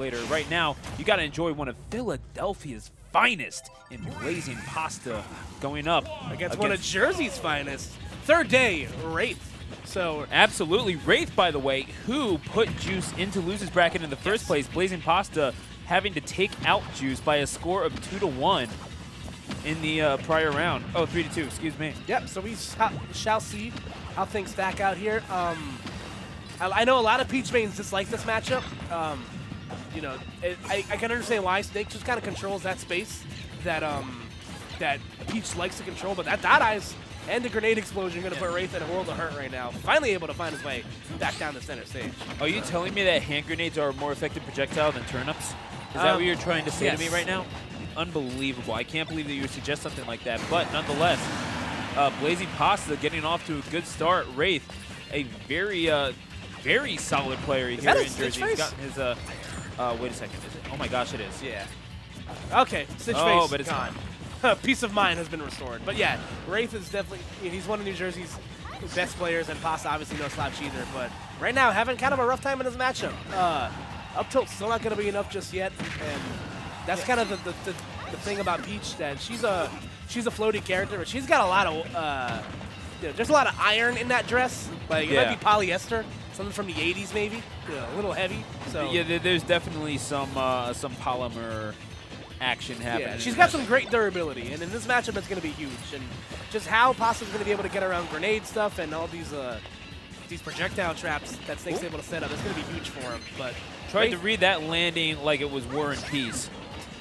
later. Right now, you got to enjoy one of Philadelphia's finest in BlazingPasta going up against one of Jersey's finest. Third day, Wraith. So absolutely. Wraith, by the way, who put Juice into losers bracket in the first place. BlazingPasta having to take out Juice by a score of 2-1 in the prior round. Oh, 3-2, excuse me. Yep, so we shall see how things stack out here. I know a lot of Peach mains dislike this matchup. You know, I can understand why. Snake just kind of controls that space that that Peach likes to control, but that dot eyes and the grenade explosion are going to put Wraith in a world of hurt right now. Finally able to find his way back down the center stage. Are you telling me that hand grenades are a more effective projectile than turnips? Is that what you're trying to say to me right now? Unbelievable. I can't believe that you would suggest something like that. But nonetheless, BlazingPasta getting off to a good start. Wraith, a very solid player here in Jersey. He's gotten his, wait a second. Is it? Oh my gosh, it is. Yeah. Okay, Stitch face but it's gone. Peace of mind has been restored. But yeah, Wraith is definitely, he's one of New Jersey's best players, and Pasta obviously no slouch either. But right now, having kind of a rough time in this matchup. Up tilt still not going to be enough just yet, and that's kind of the thing about Peach, that she's a floaty character, but she's got a lot of there's a lot of iron in that dress. Like it might be polyester, something from the 80s maybe, a little heavy. So yeah, there's definitely some polymer action happening. Yeah, she's got some great durability, and in this matchup it's going to be huge. And just how Pasta's going to be able to get around grenade stuff and all these projectile traps that Snake's able to set up, it's going to be huge for him. But tried to read that landing like it was War and Peace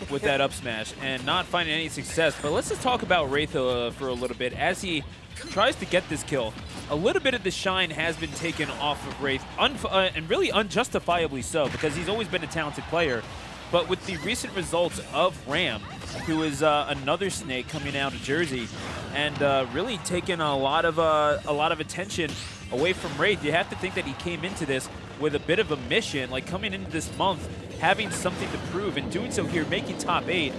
with that up smash and not finding any success. But let's just talk about Wraith for a little bit. As he tries to get this kill, a little bit of the shine has been taken off of Wraith, and really unjustifiably so, because he's always been a talented player. But with the recent results of Ram, who is another Snake coming out of Jersey, and really taking a lot of attention away from Wraith, you have to think that he came into this with a bit of a mission, like coming into this month, having something to prove, and doing so here, making top 8.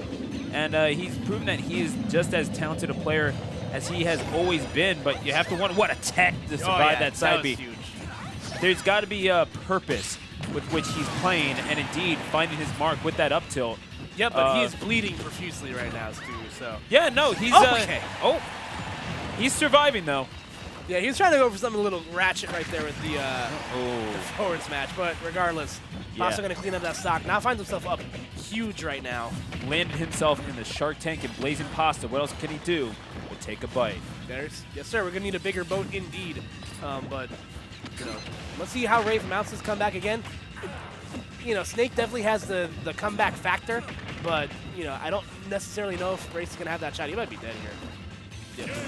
And he's proven that he is just as talented a player as he has always been, but you have to wonder what a tech to survive that side B. Huge. There's got to be a purpose with which he's playing, and indeed finding his mark with that up tilt. Yeah, but he is bleeding profusely right now, too. So yeah, no, he's he's surviving though. Yeah, he's trying to go for something a little ratchet right there with the forward smash, but regardless, Pasta going to clean up that stock. Now finds himself up huge right now. Landed himself in the Shark Tank and BlazingPasta. What else can he do but take a bite? Yes, sir. We're going to need a bigger boat indeed. But, you know, let's see how Wraith mounts his comeback again. You know, Snake definitely has the comeback factor, but, you know, I don't necessarily know if Wraith's going to have that shot. He might be dead here.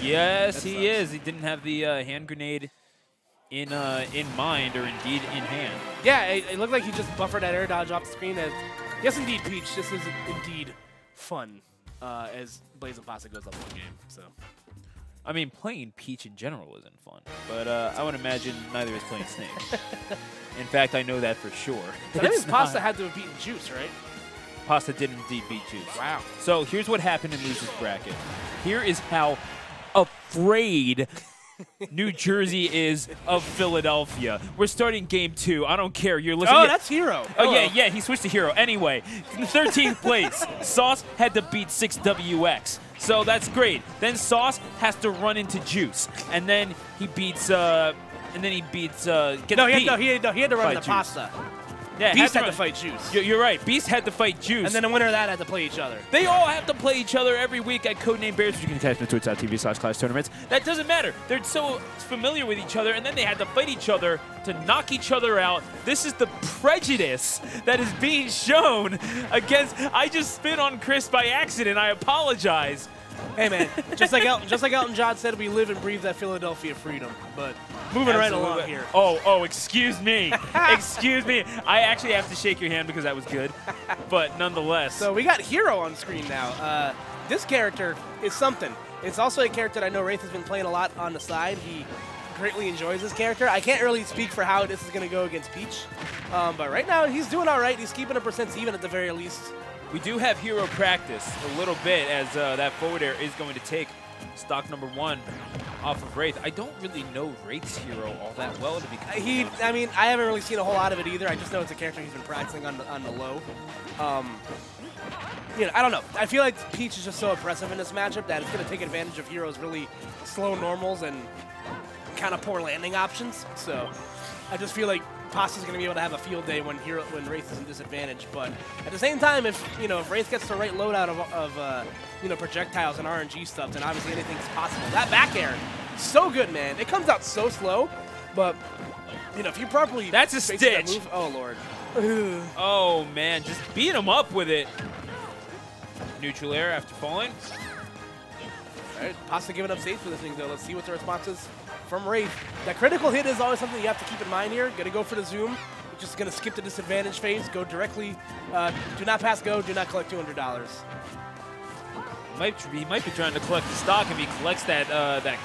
Yes, he is. He didn't have the hand grenade in mind, or indeed in hand. Yeah, it looked like he just buffered that air dodge off the screen. Yes, indeed, Peach. This is indeed fun as BlazingPasta goes up one game. So, I mean, playing Peach in general isn't fun, but I would imagine neither is playing Snake. In fact, I know that for sure. So that means Pasta had to have beaten Juice, right? Pasta did indeed beat Juice. Wow. So here's what happened in losers bracket. Here is how afraid New Jersey is of Philadelphia. We're starting game 2. I don't care. You're listening. Oh, that's Hero. Oh, yeah, he switched to Hero. Anyway, in 13th place, Sauce had to beat 6WX. So that's great. Then Sauce has to run into Juice, and then he beats. He had to run into Pasta. Yeah, Beast had to fight Juice. You're right. Beast had to fight Juice. And then the winner of that had to play each other. They all have to play each other every week at Codename Bears, which you can attach to twitch.tv/clash tournaments. That doesn't matter. They're so familiar with each other, and then they had to fight each other to knock each other out. This is the prejudice that is being shown against. I just spit on Chris by accident. I apologize. Hey, man, just like Elton John said, we live and breathe that Philadelphia freedom. But moving right along here. Oh, excuse me. Excuse me. I actually have to shake your hand because that was good. But nonetheless. So we got Hero on screen now. This character is something. It's also a character that I know Wraith has been playing a lot on the side. He greatly enjoys this character. I can't really speak for how this is going to go against Peach. But right now, he's doing all right. He's keeping a percents even at the very least. We do have Hero practice a little bit, as that forward air is going to take stock number 1 off of Wraith. I don't really know Wraith's hero all that well to be I mean, I haven't really seen a whole lot of it either. I just know it's a character he's been practicing on the low. You know, I don't know. I feel like Peach is just so oppressive in this matchup that it's going to take advantage of Hero's really slow normals and kind of poor landing options. So I just feel like Pasta's going to be able to have a field day when Wraith is in disadvantage. But at the same time, if Wraith gets the right loadout of projectiles and RNG stuff, then obviously anything's possible. That back air, so good, man. It comes out so slow, but if you properly that's a stitch stitch. That move, oh lord. Oh man, just beat him up with it. Neutral air after falling. All right, Pasta giving up stage for this thing though. Let's see what the response is from Wraith. That critical hit is always something you have to keep in mind here. Gonna go for the zoom. We're just gonna skip the disadvantage phase. Go directly. Do not pass go. Do not collect $200. He might be trying to collect the stock if he collects that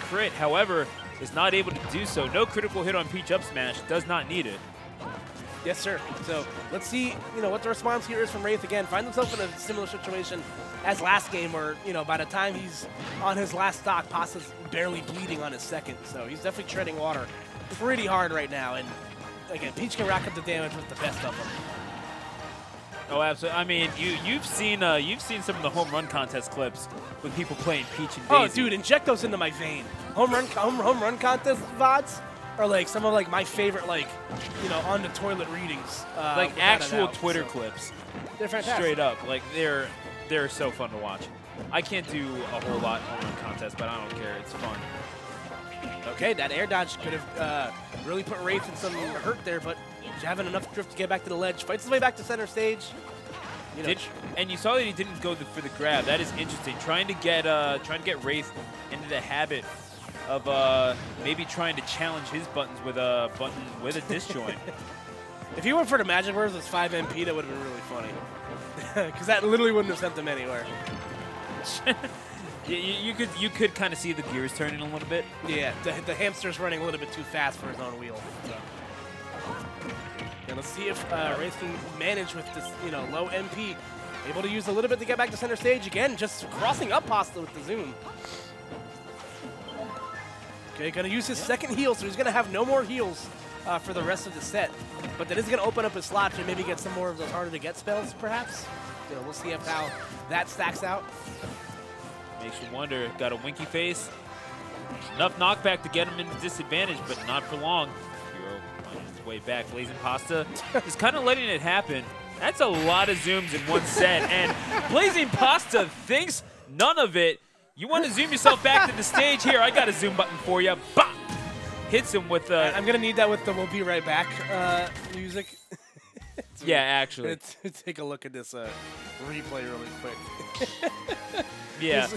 crit. However, is not able to do so. No critical hit on Peach up smash. Does not need it. Yes, sir. So let's see, what the response here is from Wraith again. Find himself in a similar situation as last game where, by the time he's on his last stock, Pasta's barely bleeding on his second. So he's definitely treading water pretty hard right now. And again, Peach can rack up the damage with the best of them. Oh, absolutely. I mean, you've seen some of the home run contest clips with people playing Peach and Daisy. Oh, dude, inject those into my vein. Home run contest VODs are like some of my favorite on the toilet readings. Like actual Twitter clips. They're fantastic. Straight up, they're so fun to watch. I can't do a whole lot home run contest, but I don't care. It's fun. Okay, that air dodge could have really put Wraith in some hurt there, but having enough drift to get back to the ledge. Fights his way back to center stage. And you saw that he didn't go for the grab. That is interesting. Trying to get Wraith into the habit of maybe trying to challenge his buttons with a disjoint. If he went for the magic words with 5 MP, that would have been really funny. Because that literally wouldn't have sent him anywhere. You could kind of see the gears turning a little bit. Yeah, the hamster's running a little bit too fast for his own wheel. So. And let's see if Wraith can manage with this, low MP. Able to use a little bit to get back to center stage again, just crossing up Pasta with the zoom. Okay, gonna use his second heal, so he's gonna have no more heals for the rest of the set. But that is gonna open up his slots and maybe get some more of those harder to get spells, perhaps. We'll see how that stacks out. Makes you wonder. Got a winky face. Enough knockback to get him into disadvantage, but not for long. Hero on his way back. BlazingPasta is kind of letting it happen. That's a lot of zooms in one set, and BlazingPasta thinks none of it. You want to zoom yourself back to the stage? Here, I got a zoom button for you. Bop! Hits him with the... I'm going to need that with the "We'll be right back" music. Yeah, actually. Let's take a look at this replay really quick. Yeah.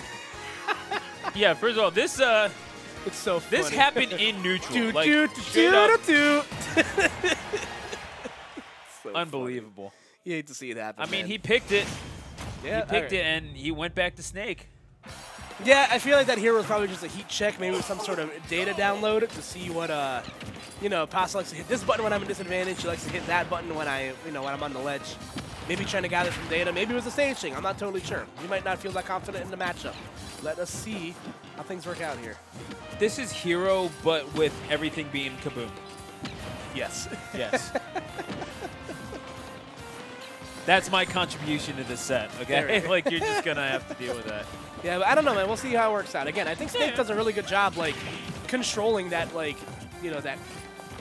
Yeah, first of all, this... it's so funny. This happened in neutral. Unbelievable. You hate to see it happen. I mean, he picked it. Yeah, he picked it, and he went back to Snake. Yeah, I feel like that hero was probably just a heat check, maybe with some sort of data download to see what, Pasta likes to hit this button when I'm in disadvantage. He likes to hit that button when when I'm on the ledge. Maybe trying to gather some data. Maybe it was a stage thing. I'm not totally sure. He might not feel that confident in the matchup. Let us see how things work out here. This is Hero, but with everything being kaboom. Yes. Yes. That's my contribution to this set, okay? Like, you're just going to have to deal with that. Yeah, but I don't know, man. We'll see how it works out. Again, I think Snake does a really good job, controlling that, that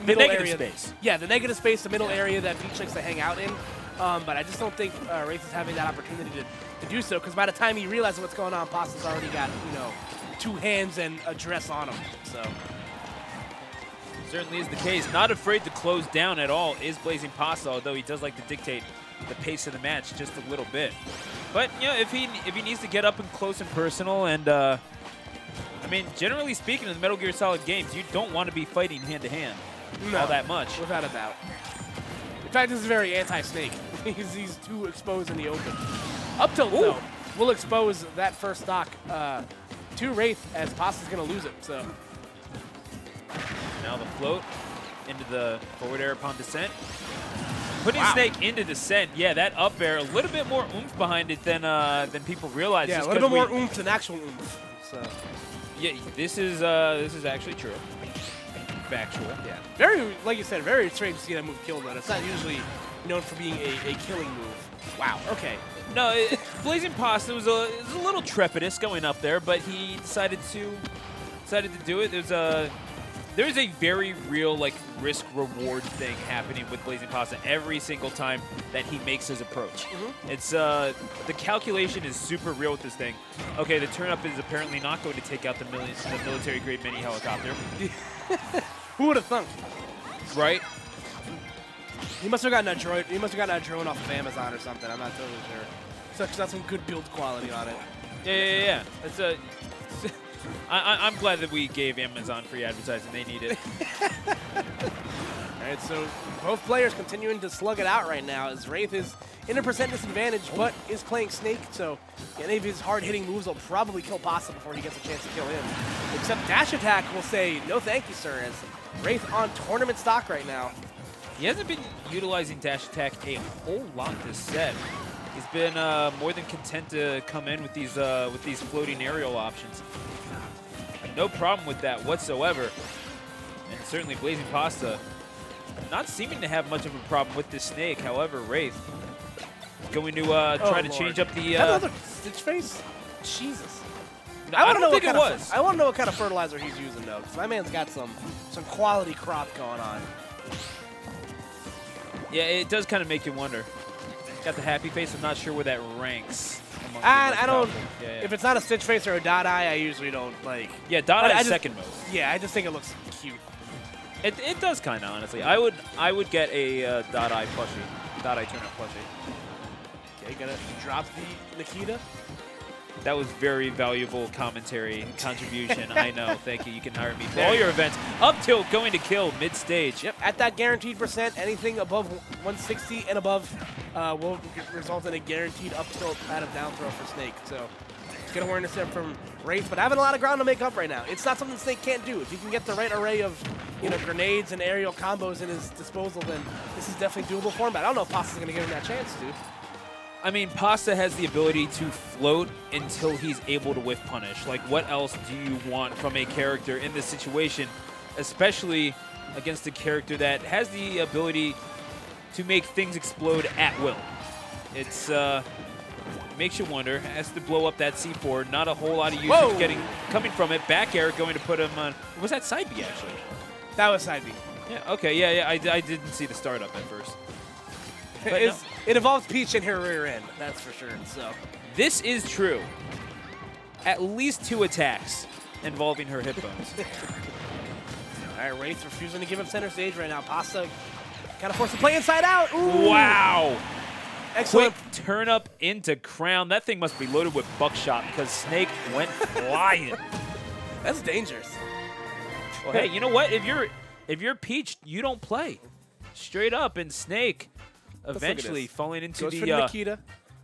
middle area. Space. Yeah, the negative space, the middle area that Peach likes to hang out in. But I just don't think Wraith is having that opportunity to do so, because by the time he realizes what's going on, Pasta's already got, 2 hands and a dress on him. So certainly is the case. Not afraid to close down at all is BlazingPasta, although he does like to dictate the pace of the match just a little bit. But if he needs to get up and close and personal, and I mean, generally speaking, in the Metal Gear Solid games, you don't want to be fighting hand to hand all that much. Without a doubt. In fact, this is very anti-Snake. He's too exposed in the open. Up tilt, though, will expose that first stock to Wraith, as Pasta's going to lose it. So now the float into the forward air upon descent. Putting Snake into descent, yeah, that up air, a little bit more oomph behind it than people realize. Yeah, a little bit more oomph than actual oomph. So Yeah, this is actually true. Factual. Yeah. Very, like you said, very strange to see that move killed on. It's not usually known for being a killing move. Wow. Okay. No, BlazingPasta was a little trepidous going up there, but he decided to do it. There's a very real like risk reward thing happening with BlazingPasta every single time that he makes his approach. It's the calculation is super real with this thing. Okay, the turn up is apparently not going to take out the military grade mini helicopter. Who would have thunk? Right? He must have gotten that droid. He must have gotten that drone off of Amazon or something. I'm not totally sure. So it's got some good build quality on it. Yeah. It's a. I'm glad that we gave Amazon free advertising. They need it. All right, so both players continuing to slug it out right now as Wraith is in a percent disadvantage, but is playing Snake, so any of his hard-hitting moves will probably kill Pasta before he gets a chance to kill him. Except Dash Attack will say, no thank you, sir, as Wraith on tournament stock right now. He hasn't been utilizing Dash Attack a whole lot this set. He's been more than content to come in with these floating aerial options. No problem with that whatsoever. And certainly BlazingPasta not seeming to have much of a problem with this Snake. However, Wraith going to try to change up the... Another Stitch Face? Jesus. I don't think it was. I want to know what kind of fertilizer he's using, though, because my man's got some quality crop going on. Yeah, it does kind of make you wonder. Got the happy face. I'm not sure where that ranks. And I don't. Yeah. If it's not a Stitch Face or a dot eye, I usually don't like. Yeah, dot eye is second most. Yeah, I just think it looks cute. It does kind of, honestly. I would get a dot eye plushie, dot eye turn up plushie. Okay, gonna drop the Nikita. That was very valuable commentary contribution. I know. Thank you. You can hire me for all your events. Up tilt going to kill mid stage. Yep. At that guaranteed percent, anything above 160 and above will result in a guaranteed up tilt out of down throw for Snake. So good awareness there from Wraith, but having a lot of ground to make up right now. It's not something Snake can't do. If he can get the right array of grenades and aerial combos in his disposal, then this is definitely doable for him. But I don't know if Pasta's going to give him that chance, dude. I mean, Pasta has the ability to float until he's able to whiff punish. Like, what else do you want from a character in this situation, especially against a character that has the ability to make things explode at will? It's makes you wonder. Has to blow up that C4. Not a whole lot of usage coming from it. Back air going to put him on. Was that side B actually? That was side B. Yeah. Okay. Yeah. I didn't see the startup at first. But it involves Peach in her rear end, that's for sure. So this is true. At least 2 attacks involving her hip bones. All right, Wraith refusing to give him center stage right now. Pasta kind of forced to play inside out. Ooh. Wow. Excellent. Quick turn up into crown. That thing must be loaded with buckshot because Snake went flying. That's dangerous. Well, hey, you know what? If you're Peach, you don't play. Straight up, and Snake eventually falling into Goes for Nikita.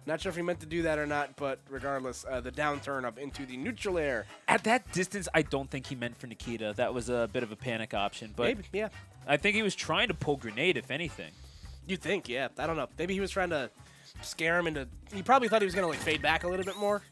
Not sure if he meant to do that or not, but regardless, the down turn up into the neutral air. At that distance, I don't think he meant for Nikita. That was a bit of a panic option. But maybe, yeah. I think he was trying to pull grenade, if anything. You'd think, yeah. I don't know. Maybe he was trying to scare him into... He probably thought he was going to like fade back a little bit more